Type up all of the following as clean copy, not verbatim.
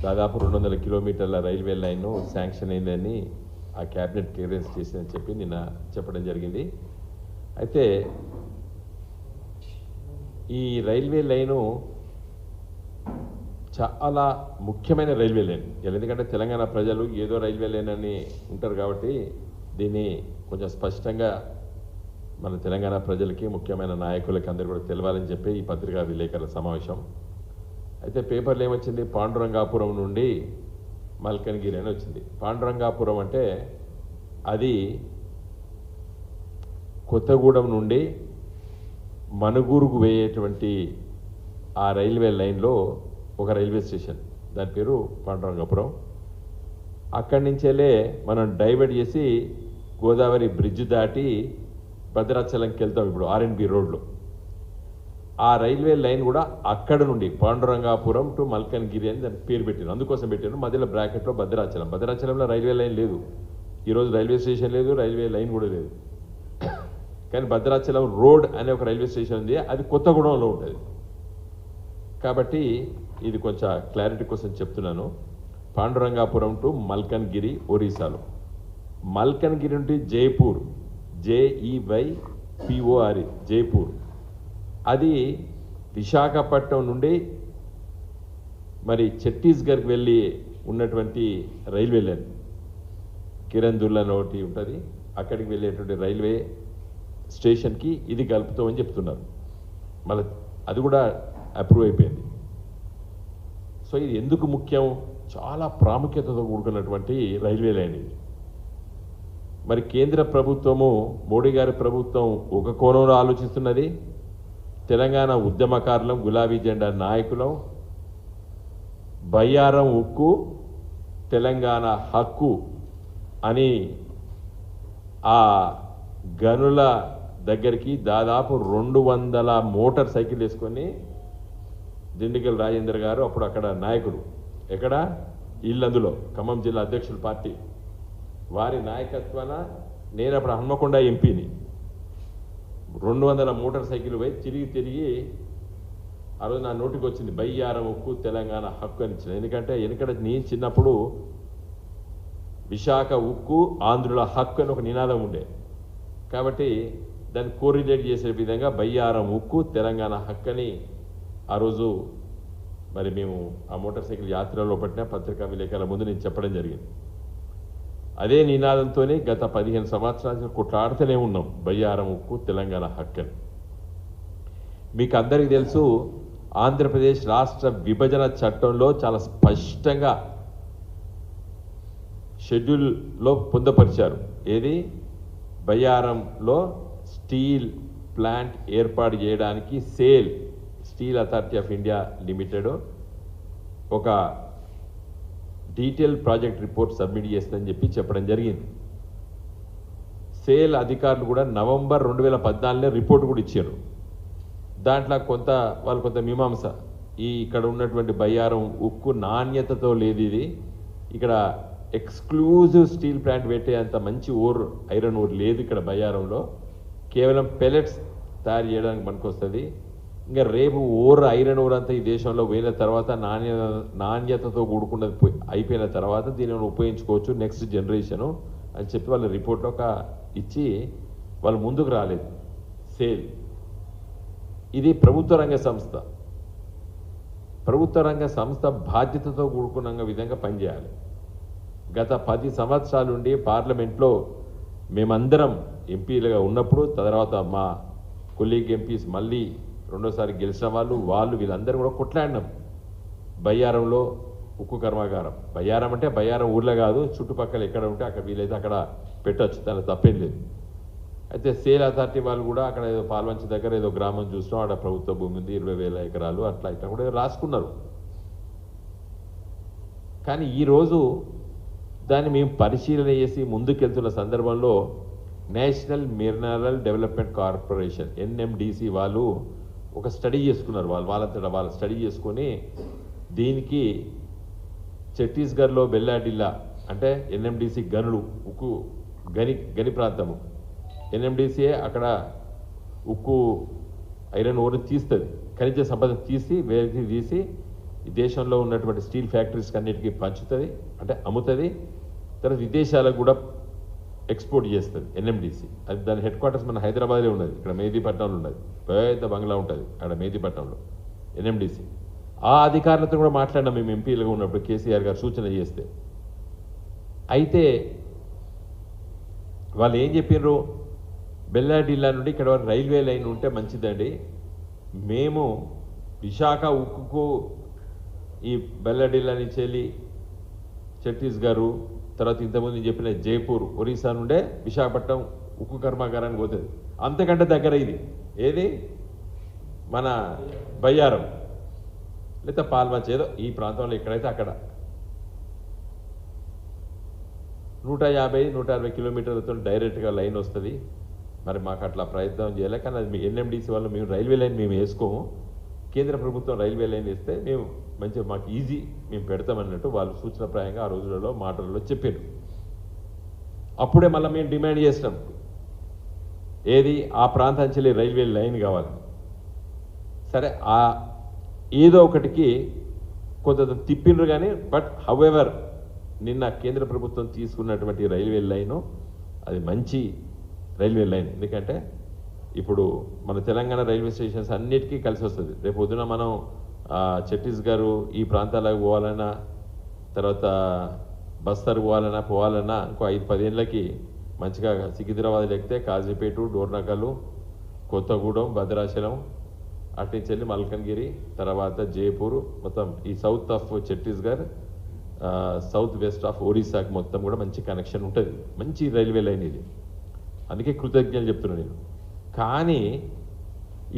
దాదాపు 200 కిలోమీటర్ల railway line sanction అయిందని ఆ క్యాబినెట్ క్లియరెన్స్ చేసిందని చెప్పి నిన్న చెప్పడం జరిగింది. అయితే ఈ రైల్వే లైను చాలా ముఖ్యమైన రైల్వే లైన్. ఎందుకంటే తెలంగాణ ప్రజలు ఏదో రైల్వే లైన్ అని ఉంటారు కాబట్టి దీన్ని కొంచెం స్పష్టంగా మన తెలంగాణ ప్రజలకి ముఖ్యమైన నాయకులకి అందరూ కూడా తెలవాలని చెప్పి ఈ పత్రికా విలేకరుల సమావేశం. అయితే పేపర్లు ఏమొచ్చింది, పాండురంగాపురం నుండి మల్కన్గిరి అని వచ్చింది. పాండురంగాపురం అంటే అది కొత్తగూడెం నుండి మనుగూరుకు వేయేటువంటి ఆ రైల్వే లైన్లో ఒక రైల్వే స్టేషన్, దాని పేరు పాండురంగాపురం. అక్కడి నుంచేలే మనం డైవర్ట్ చేసి గోదావరి బ్రిడ్జ్ దాటి భద్రాచలంకి వెళ్తాం ఇప్పుడు ఆర్ఎన్బి రోడ్లో. ఆ రైల్వే లైన్ కూడా అక్కడ నుండి పాండురంగాపురం టు మల్కన్గిరి అని దానికి పేరు పెట్టారు. అందుకోసం పెట్టారు. మధ్యలో బ్రాకెట్లో భద్రాచలం. భద్రాచలంలో రైల్వే లైన్ లేదు, ఈరోజు రైల్వే స్టేషన్ లేదు, రైల్వే లైన్ కూడా లేదు. కానీ భద్రాచలం రోడ్ అనే ఒక రైల్వే స్టేషన్ ఉంది, అది కొత్తగూడెంలో ఉంటుంది. కాబట్టి ఇది కొంచెం క్లారిటీ కోసం చెప్తున్నాను. పాండురంగాపురం టు మల్కన్గిరి ఒరిస్సాలో, మల్కన్గిరి నుండి జైపూర్, JEYPOR జైపూర్, అది విశాఖపట్నం నుండి మరి ఛత్తీస్గఢ్కి వెళ్ళి ఉన్నటువంటి రైల్వే లైన్. కిరందుర్లో ఒకటి ఉంటుంది, అక్కడికి వెళ్ళేటువంటి రైల్వే స్టేషన్కి ఇది కలుపుతామని చెప్తున్నారు. మళ్ళీ అది కూడా అప్రూవ్ అయిపోయింది. సో ఇది ఎందుకు ముఖ్యం, చాలా ప్రాముఖ్యతతో కూడుకున్నటువంటి రైల్వే లైన్ ఇది. మరి కేంద్ర ప్రభుత్వము, మోడీ గారి ప్రభుత్వం ఒక కోణంలో ఆలోచిస్తున్నది, తెలంగాణ ఉద్యమకారులం, గులాబీ జెండా నాయకులం బయ్యారం ఉక్కు తెలంగాణ హక్కు అని ఆ గనుల దగ్గరికి దాదాపు 200 మోటార్ సైకిల్ వేసుకొని దిండిగల్ రాజేందర్ గారు అప్పుడు అక్కడ నాయకుడు, ఎక్కడ ఇల్లందులో ఖమ్మం జిల్లా అధ్యక్షుల పార్టీ వారి నాయకత్వాన నేను అప్పుడు హన్మకొండ ఎంపీని 200 మోటార్ సైకిల్ పోయి తిరిగి ఆ రోజు నా నోటికి వచ్చింది బయ్యారం ఉక్కు తెలంగాణ హక్కు అని ఇచ్చిన. ఎందుకంటే నేను చిన్నప్పుడు విశాఖ ఉక్కు ఆంధ్రుల హక్కు అని ఒక నినాదం ఉండే, కాబట్టి దాన్ని కోరిలేట్ చేసే విధంగా బయ్యారం ఉక్కు తెలంగాణ హక్కు అని ఆ రోజు మరి మేము ఆ మోటార్ సైకిల్ యాత్రలో పట్టిన పత్రికా విలేకరుల ముందు నేను చెప్పడం జరిగింది. అదే నినాదంతోనే గత 15 సంవత్సరాలు కొట్లాడుతూనే ఉన్నాం బయ్యారం ఉక్కు తెలంగాణ హక్కని. మీకు అందరికీ తెలుసు, ఆంధ్రప్రదేశ్ రాష్ట్ర విభజన చట్టంలో చాలా స్పష్టంగా షెడ్యూల్లో పొందుపరిచారు. ఏది, బయ్యారంలో స్టీల్ ప్లాంట్ ఏర్పాటు చేయడానికి sale steel authority of India limited ఒక డీటెయిల్ ప్రాజెక్ట్ రిపోర్ట్ సబ్మిట్ చేస్తుందని చెప్పడం జరిగింది. సేల్ అధికారులు కూడా నవంబర్ 2014 రిపోర్ట్ కూడా ఇచ్చారు. దాంట్లో వాళ్ళు కొంత మీమాంస, ఇక్కడ ఉన్నటువంటి బయ్యారం ఉక్కు నాణ్యతతో లేదు, ఇది ఇక్కడ ఎక్స్క్లూజివ్ స్టీల్ ప్లాంట్ పెట్టే అంత మంచి ఐరన్ ఓర్ లేదు ఇక్కడ బయ్యారంలో, కేవలం పెలెట్స్ తయారు చేయడానికి పనికొస్తుంది. ఇంకా రేపు ఐరన్ ఓర్ అంతా ఈ దేశంలో పోయిన తర్వాత నాణ్యతతో కూడుకున్నది అయిపోయిన తర్వాత దీనిని ఉపయోగించుకోవచ్చు నెక్స్ట్ జనరేషను అని చెప్పి వాళ్ళ రిపోర్ట్లో ఇచ్చి వాళ్ళు ముందుకు రాలేదు. సేల్ ఇది ప్రభుత్వ రంగ సంస్థ. ప్రభుత్వ రంగ సంస్థ బాధ్యతతో కూడుకున్న విధంగా పనిచేయాలి. గత 10 సంవత్సరాల నుండి పార్లమెంట్లో మేమందరం ఎంపీలుగా ఉన్నప్పుడు, తర్వాత మా కొలీగ్ ఎంపీస్ మళ్ళీ రెండోసారి గెలిచిన వాళ్ళు వీళ్ళందరూ కూడా కొట్లాడినాం. బయ్యారంలో ఉక్కు కర్మాగారం, బయ్యారం అంటే బయ్యారం ఊర్లో కాదు, చుట్టుపక్కల ఎక్కడ ఉంటే అక్కడ వీలైతే అక్కడ పెట్టచ్చు, దాని తప్పేం లేదు. అయితే సేల్ అథారిటీ వాళ్ళు కూడా అక్కడ ఏదో పాల్వంచి దగ్గర ఏదో గ్రామం చూసినాం, అక్కడ ప్రభుత్వ భూమి ఉంది 20,000 ఎకరాలు అట్లా ఇట్లా కూడా రాసుకున్నారు. కానీ ఈరోజు దాన్ని మేము పరిశీలన చేసి ముందుకెళ్తున్న సందర్భంలో national mineral development corporation NMDC వాళ్ళు ఒక స్టడీ చేసుకున్నారు. వాళ్ళంతటా వాళ్ళు స్టడీ చేసుకొని దీనికి ఛత్తీస్గఢ్లో బెల్లాడిల్లా అంటే NMDC గనులు ఉక్కు గని ప్రాంతము, NMDC అక్కడ ఉక్కు ఐరన్ ఓర్ని తీస్తుంది, ఖనిజ సంపద తీసి వేరే తీసి ఈ దేశంలో ఉన్నటువంటి స్టీల్ ఫ్యాక్టరీస్కి అన్నిటికీ పంచుతుంది, అంటే అమ్ముతుంది. తర్వాత విదేశాలకు కూడా ఎక్స్పోర్ట్ చేస్తుంది ఎన్ఎండిసి. అది దాని హెడ్ క్వార్టర్స్ మన హైదరాబాద్లో ఉన్నది, ఇక్కడ మెహదీపట్నంలో ఉన్నది, పెద్ద బంగ్లా ఉంటుంది అక్కడ మెహదీపట్నంలో ఎన్ఎండిసి. ఆ అధికారులతో కూడా మాట్లాడినాం మేము ఎంపీలుగా ఉన్నప్పుడు, కేసీఆర్ గారు సూచన చేస్తే. అయితే వాళ్ళు ఏం చెప్పారు, బెల్లాడిల్లా నుండి ఇక్కడ వరకు రైల్వే లైన్ ఉంటే మంచిదండి, మేము విశాఖ ఉక్కుకు ఈ బెల్లాడిల్లా నుంచి వెళ్ళి ఛత్తీస్గఢ్, తర్వాత ఇంతకుముందు చెప్పిన జైపూర్ ఒరిస్సా నుండే విశాఖపట్నం ఉక్కు కర్మాగారానికి పోతుంది. అంతకంటే దగ్గర ఇది ఏది మన బయ్యారం లేదా పాల్మంచ్, ఏదో ఈ ప్రాంతంలో ఎక్కడైతే అక్కడ 150-160 కిలోమీటర్లతో డైరెక్ట్గా లైన్ వస్తుంది. మరి మాకు అట్లా ప్రయత్నం చేయాలి, కానీ అది ఎన్ఎండిసి వల్ల మేము రైల్వే లైన్ మేము వేసుకోము, కేంద్ర ప్రభుత్వం రైల్వే లైన్ వేస్తే మేము మంచిగా మాకు ఈజీ మేము పెడతామన్నట్టు వాళ్ళు సూచనప్రాయంగా ఆ రోజులలో మాటలలో చెప్పారు. అప్పుడే మళ్ళీ మేము డిమాండ్ చేసినాం, ఏది ఆ ప్రాంతాంచలి రైల్వే లైన్ కావాలి. సరే ఆ ఏదో ఒకటికి కొంత తిప్పిండ్రు కానీ, బట్ హౌఎవర్ నిన్న కేంద్ర ప్రభుత్వం తీసుకున్నటువంటి రైల్వే లైను అది మంచి రైల్వే లైన్. ఎందుకంటే ఇప్పుడు మన తెలంగాణ రైల్వే స్టేషన్స్ అన్నిటికీ కలిసి వస్తుంది. రేపు పొద్దున మనం ఛత్తీస్గఢ్ ఈ ప్రాంతాలకు పోవాలన్నా, తర్వాత బస్తర్ పోవాలన్నా ఇంకో 5-10 ఏళ్ళకి మంచిగా సికింద్రాబాద్ ఎక్కితే కాజీపేట, డోర్నకల్, కొత్తగూడెం, భద్రాచలం, అట్నుంచి వెళ్ళి మల్కన్గిరి, తర్వాత జైపూర్, మొత్తం ఈ south of Chhattisgarh, south west of ఒరిస్సాకి మొత్తం కూడా మంచి కనెక్షన్ ఉంటుంది. మంచి రైల్వే లైన్ ఇది, అందుకే కృతజ్ఞతలు చెప్తున్నాను నేను. కానీ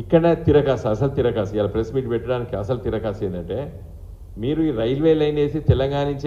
ఇక్కడ తిరకాసు, అసలు తిరకాసు, ఇలా ప్రెస్ మీట్ పెట్టడానికి అసలు తిరకాసు ఏంటంటే, మీరు ఈ రైల్వే లైన్ వేసి తెలంగాణ నుంచి